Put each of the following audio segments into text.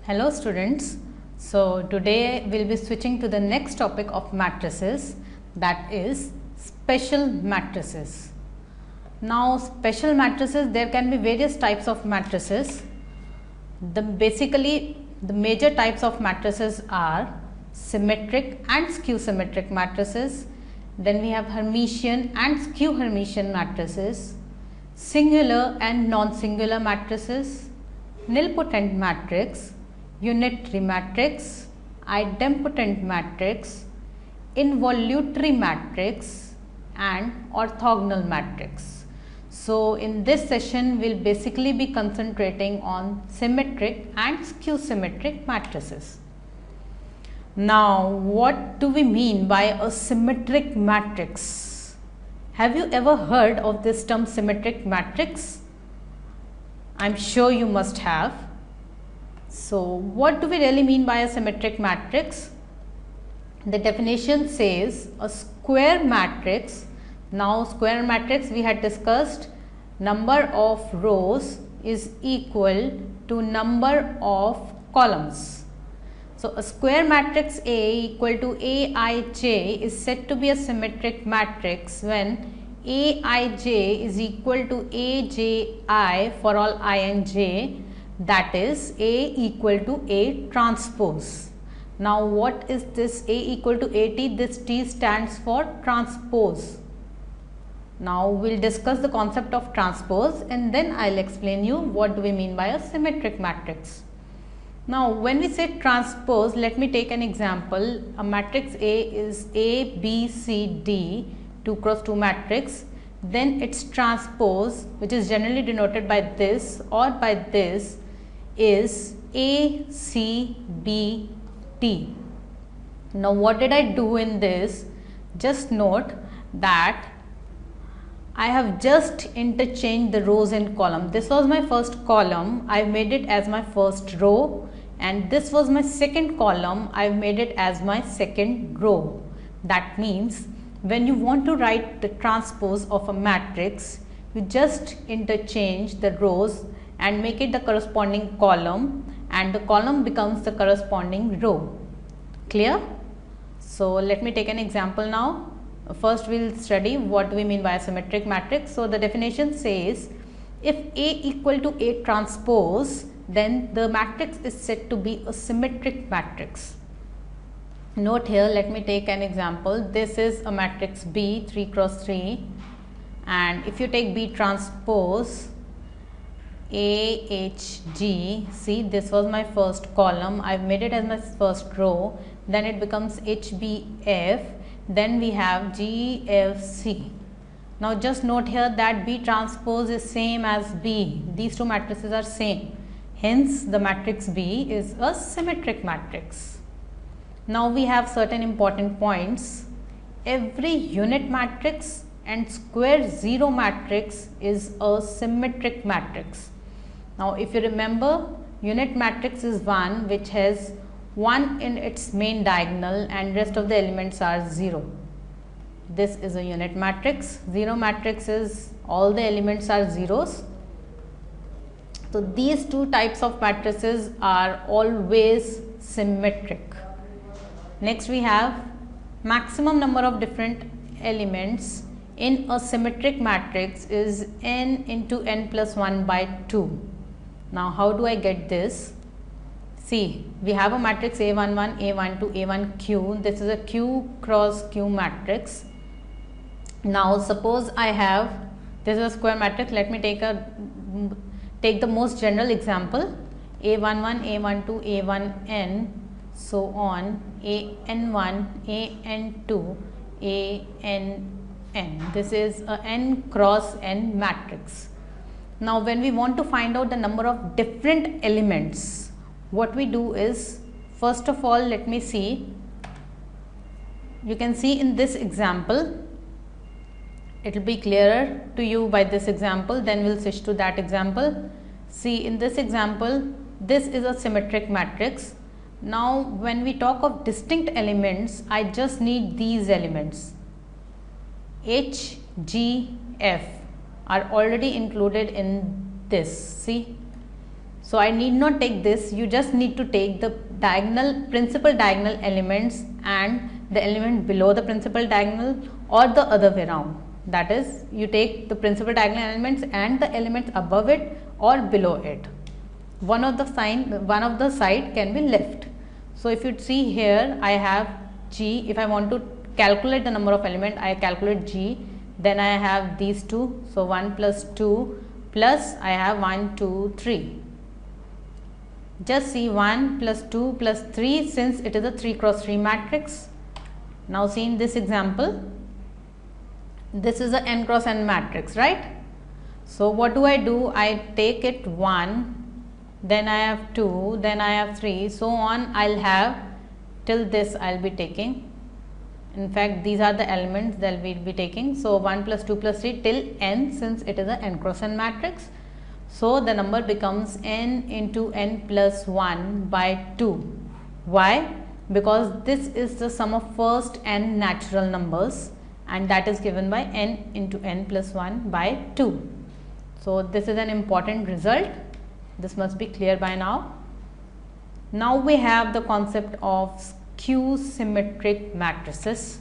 Hello students. So today we will be switching to the next topic of matrices, that is special matrices. Now special matrices, there can be various types of matrices. Basically the major types of matrices are symmetric and skew symmetric matrices. Then we have Hermitian and skew Hermitian matrices, singular and non-singular matrices, nilpotent matrix, unitary matrix, idempotent matrix, involutory matrix and orthogonal matrix. So in this session we will basically be concentrating on symmetric and skew symmetric matrices. Now what do we mean by a symmetric matrix? Have you ever heard of this term symmetric matrix? I am sure you must have. So what do we really mean by a symmetric matrix? The definition says a square matrix. Now square matrix we had discussed, number of rows is equal to number of columns. So a square matrix A equal to Aij is said to be a symmetric matrix when Aij is equal to Aj for all I and j, that is A equal to A transpose. Now what is this A equal to AT? This T stands for transpose. Now we will discuss the concept of transpose and then I will explain you what do we mean by a symmetric matrix. Now when we say transpose, let me take an example. A matrix A is A, B, C, D, 2 cross 2 matrix. Then its transpose, which is generally denoted by this or by this, is A, C, B, T. Now what did I do in this? Just note that I have just interchanged the rows and column. This was my first column, I made it as my first row, and this was my second column, I made it as my second row. That means when you want to write the transpose of a matrix, you just interchange the rows and make it the corresponding column, and the column becomes the corresponding row. Clear? So let me take an example now. First we will study what we mean by a symmetric matrix. So the definition says if A equal to A transpose, then the matrix is said to be a symmetric matrix. Note here, let me take an example. This is a matrix B, 3 cross 3, and if you take B transpose AHG, see this was my first column, I have made it as my first row, then it becomes HBF, then we have GFC. Now just note here that B transpose is same as B, these two matrices are same, hence the matrix B is a symmetric matrix. Now we have certain important points. Every unit matrix and square zero matrix is a symmetric matrix. Now if you remember, unit matrix is one which has 1 in its main diagonal and rest of the elements are 0. This is a unit matrix. Zero matrix is all the elements are zeros. So these two types of matrices are always symmetric. Next we have maximum number of different elements in a symmetric matrix is n into n plus 1 by 2. Now how do I get this? See, we have a matrix A11, A12, A1Q. This is a Q cross Q matrix. Now suppose I have, this is a square matrix. Let me take the most general example, A11, A12, A1n, so on, AN1, AN2, ANn. This is a n cross n matrix. Now when we want to find out the number of different elements, what we do is, first of all let me see, you can see in this example, it will be clearer to you by this example, then we will switch to that example. See, in this example, this is a symmetric matrix. Now when we talk of distinct elements, I just need these elements. H, G, F are already included in this, see. So I need not take this, you just need to take the principal diagonal elements and the element below the principal diagonal, or the other way around. That is, you take the principal diagonal elements and the elements above it or below it. One of the side can be left. So if you see here, I have G. If I want to calculate the number of elements, I calculate G. Then I have these two. So 1 plus 2 plus I have 1, 2, 3. Just see 1 plus 2 plus 3, since it is a 3 cross 3 matrix. Now see in this example, this is a n cross n matrix, right? So what do? I take it 1, then I have 2, then I have 3, so on. I'll have till this I'll be taking. In fact, these are the elements that we'll be taking. So 1 plus 2 plus 3 till n, since it is a n cross n matrix. So the number becomes n into n plus 1 by 2. Why? Because this is the sum of first n natural numbers, and that is given by n into n plus 1 by 2. So this is an important result. This must be clear by now. Now we have the concept of skew symmetric matrices.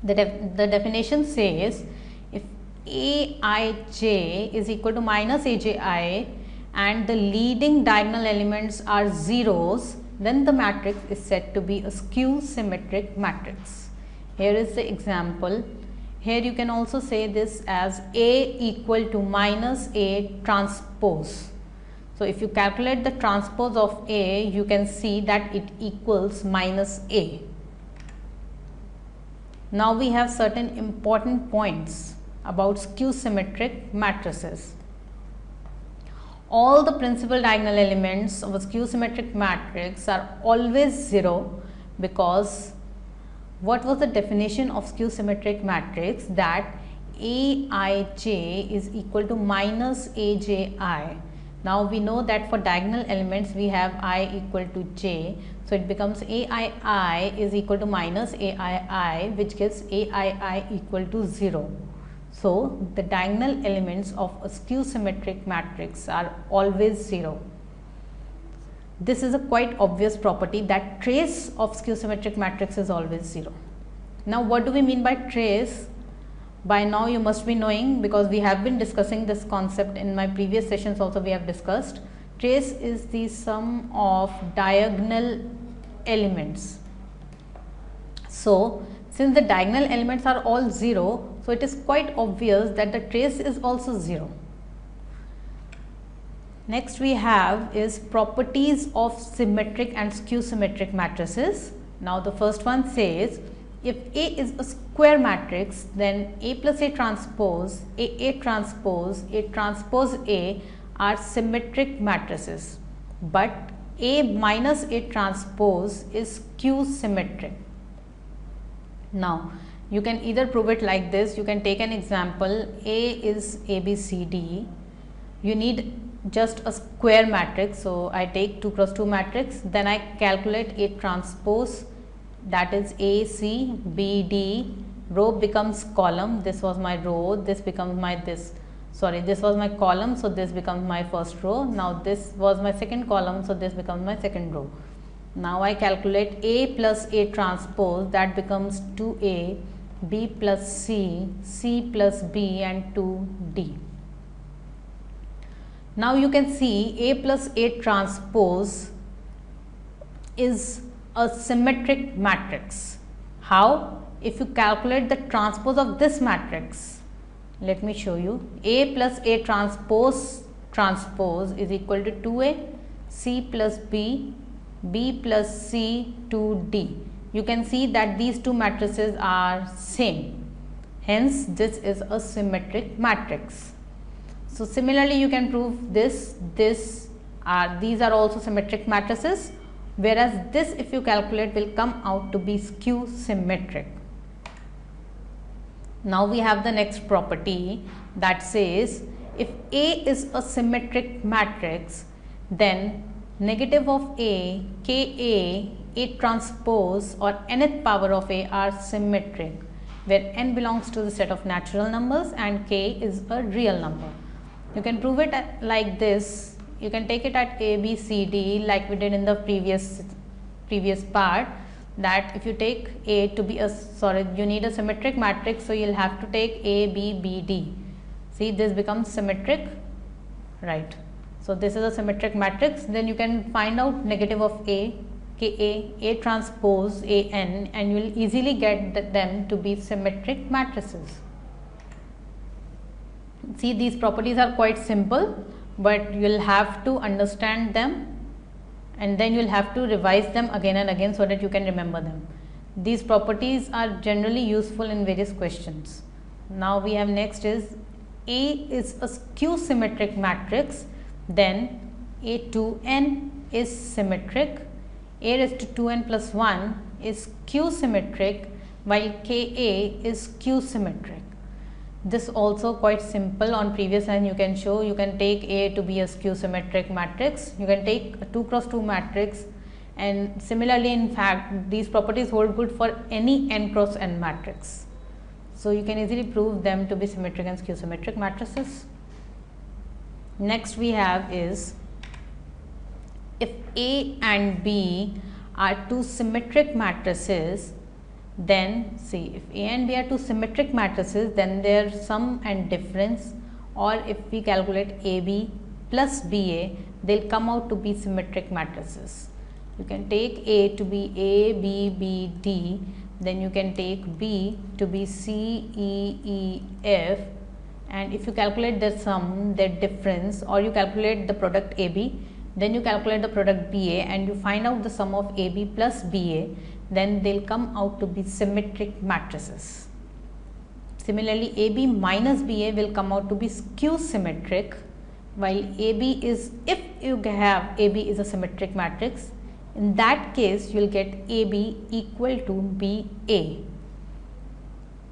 The definition says, if Aij is equal to minus Aj and the leading diagonal elements are zeros, then the matrix is said to be a skew symmetric matrix. Here is the example. Here you can also say this as A equal to minus A transpose. So if you calculate the transpose of A, you can see that it equals minus A. Now we have certain important points about skew symmetric matrices. All the principal diagonal elements of a skew symmetric matrix are always 0, because what was the definition of skew symmetric matrix? That Aij is equal to minus Aj. Now we know that for diagonal elements we have I equal to j, so it becomes Aii is equal to minus Aii, which gives Aii equal to 0. So the diagonal elements of a skew symmetric matrix are always 0. This is a quite obvious property, that trace of skew symmetric matrix is always 0. Now what do we mean by trace? By now you must be knowing, because we have been discussing this concept in my previous sessions also we have discussed. Trace is the sum of diagonal elements. So since the diagonal elements are all 0, so it is quite obvious that the trace is also 0. Next we have is properties of symmetric and skew symmetric matrices. Now the first one says, if A is a square matrix, then A plus A transpose, A transpose, A transpose A are symmetric matrices, but A minus A transpose is skew symmetric. Now you can either prove it like this. You can take an example. A is ABCD. You need just a square matrix, so I take 2 cross 2 matrix, then I calculate A transpose, that is AC, BD, row becomes column, this was my row, this becomes my this was my column, so this becomes my first row. Now this was my second column, so this becomes my second row. Now I calculate A plus A transpose, that becomes 2A, B plus C, C plus B, and 2D. Now you can see A plus A transpose is a symmetric matrix. How? If you calculate the transpose of this matrix, let me show you. A plus A transpose is equal to 2A, C plus B, B plus C, 2D. You can see that these two matrices are same. Hence, this is a symmetric matrix. So similarly, you can prove these are also symmetric matrices, whereas this, if you calculate, will come out to be skew symmetric. Now we have the next property that says, if A is a symmetric matrix, then negative of A, Ka, A transpose, or nth power of A are symmetric, where n belongs to the set of natural numbers and k is a real number. You can prove it like this. you can take it at A, B, C, D like we did in the previous part, that if you take A to be a, you need a symmetric matrix, so you'll have to take A, B, B, D. See, this becomes symmetric, right? So this is a symmetric matrix. Then you can find out negative of A, A transpose AN, and you will easily get them to be symmetric matrices. See, these properties are quite simple, but you will have to understand them, and then you will have to revise them again and again so that you can remember them. These properties are generally useful in various questions. Now we have next is A is a skew symmetric matrix, then A to n is symmetric, A raised to 2n plus 1 is skew symmetric, while Ka is skew symmetric. This also quite simple. On previous line you can show, you can take A to be a skew symmetric matrix, you can take a 2 cross 2 matrix, and similarly in fact these properties hold good for any n cross n matrix. So you can easily prove them to be symmetric and skew symmetric matrices. Next we have is, if A and B are two symmetric matrices, then see, if A and B are two symmetric matrices, then their sum and difference, or if we calculate AB plus BA, they'll come out to be symmetric matrices. You can take A to be A, B, B, D, then you can take B to be C, E, E, F, and if you calculate their sum, their difference, or you calculate the product AB, then you calculate the product BA and you find out the sum of AB plus BA, then they'll come out to be symmetric matrices. Similarly, AB minus BA will come out to be skew symmetric, while AB is, if you have AB is a symmetric matrix, in that case you will get AB equal to BA.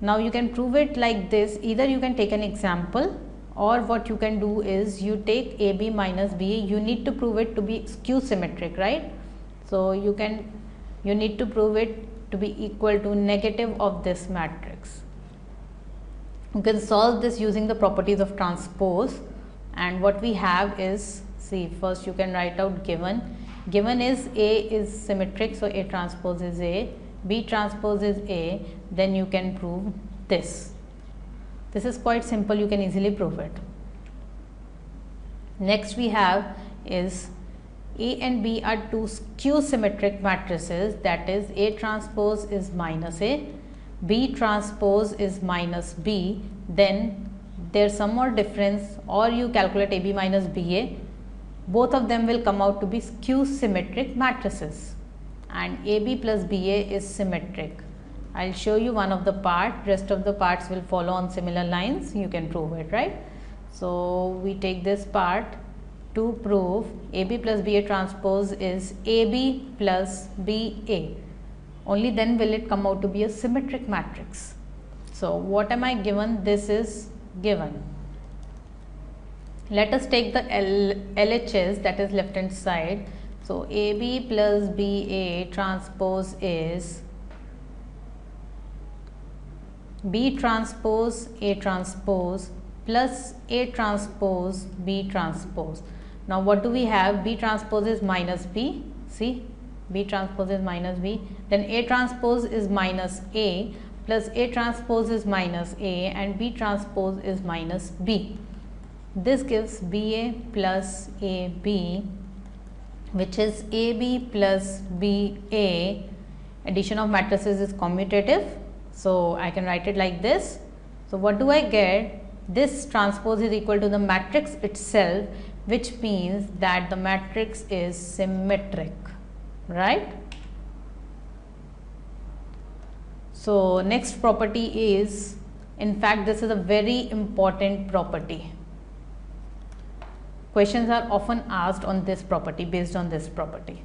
Now you can prove it like this, either you can take an example, or what you can do is you take AB minus BA, you need to prove it to be skew symmetric, right? So you need to prove it to be equal to negative of this matrix. You can solve this using the properties of transpose, and what we have is, see, first you can write out given is A is symmetric, so A transpose is A, B transpose is A, then you can prove this. This is quite simple, you can easily prove it. Next we have is A and B are two skew symmetric matrices, that is A transpose is minus A, B transpose is minus B, then their sum or difference, or you calculate AB minus BA, both of them will come out to be skew symmetric matrices, and AB plus BA is symmetric. I will show you one of the part, rest of the parts will follow on similar lines, you can prove it, right? So we take this part to prove AB plus BA transpose is AB plus BA, only then will it come out to be a symmetric matrix. So what am I given? This is given. Let us take the LHS, that is left hand side. So AB plus BA transpose is B transpose A transpose plus A transpose B transpose. Now what do we have? B transpose is minus B, see, B transpose is minus B, then A transpose is minus A plus A transpose is minus A, and B transpose is minus B. This gives BA plus AB, which is AB plus BA. Addition of matrices is commutative, so I can write it like this. So what do I get? This transpose is equal to the matrix itself, which means that the matrix is symmetric, right? So next property is, in fact this is a very important property. Questions are often asked on this property, based on this property.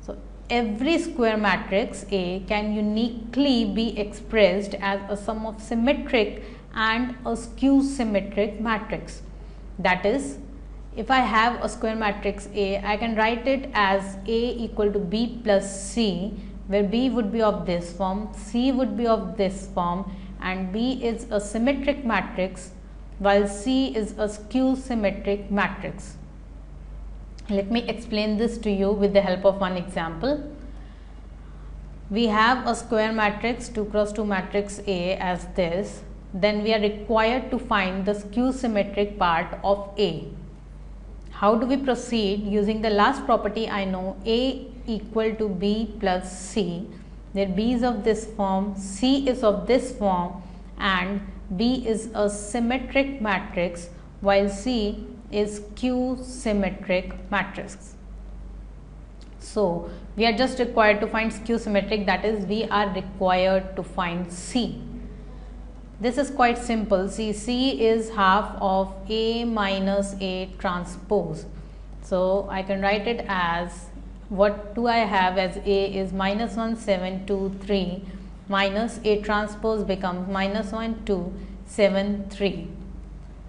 So every square matrix A can uniquely be expressed as a sum of symmetric and a skew symmetric matrix. That is, if I have a square matrix A, I can write it as A equal to B plus C, where B would be of this form, C would be of this form, and B is a symmetric matrix while C is a skew symmetric matrix. Let me explain this to you with the help of one example. We have a square matrix 2 cross 2 matrix A as this. Then we are required to find the skew symmetric part of A. How do we proceed? Using the last property, I know A equal to B plus C, where B is of this form, C is of this form, and B is a symmetric matrix while C is skew symmetric matrix. So we are just required to find skew symmetric, that is we are required to find C. This is quite simple. See, C is half of A minus A transpose. So I can write it as, what do I have as A is minus 1 7 2 3 minus A transpose becomes minus 1 2 7 3.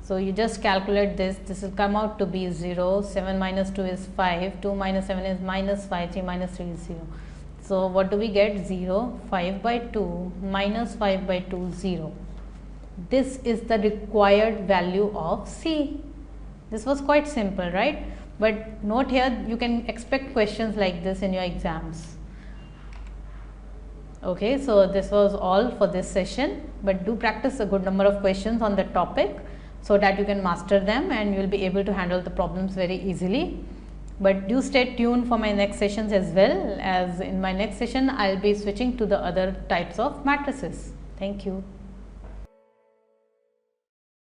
So you just calculate this, this will come out to be 0, 7 minus 2 is 5, 2 minus 7 is minus 5, 3 minus 3 is 0. So what do we get? 0, 5 by 2 minus 5 by 2, 0. This is the required value of C. This was quite simple, right? But note here, you can expect questions like this in your exams. Okay, so this was all for this session, but do practice a good number of questions on the topic so that you can master them and you will be able to handle the problems very easily. But do stay tuned for my next sessions as well, as in my next session I will be switching to the other types of matrices. Thank you.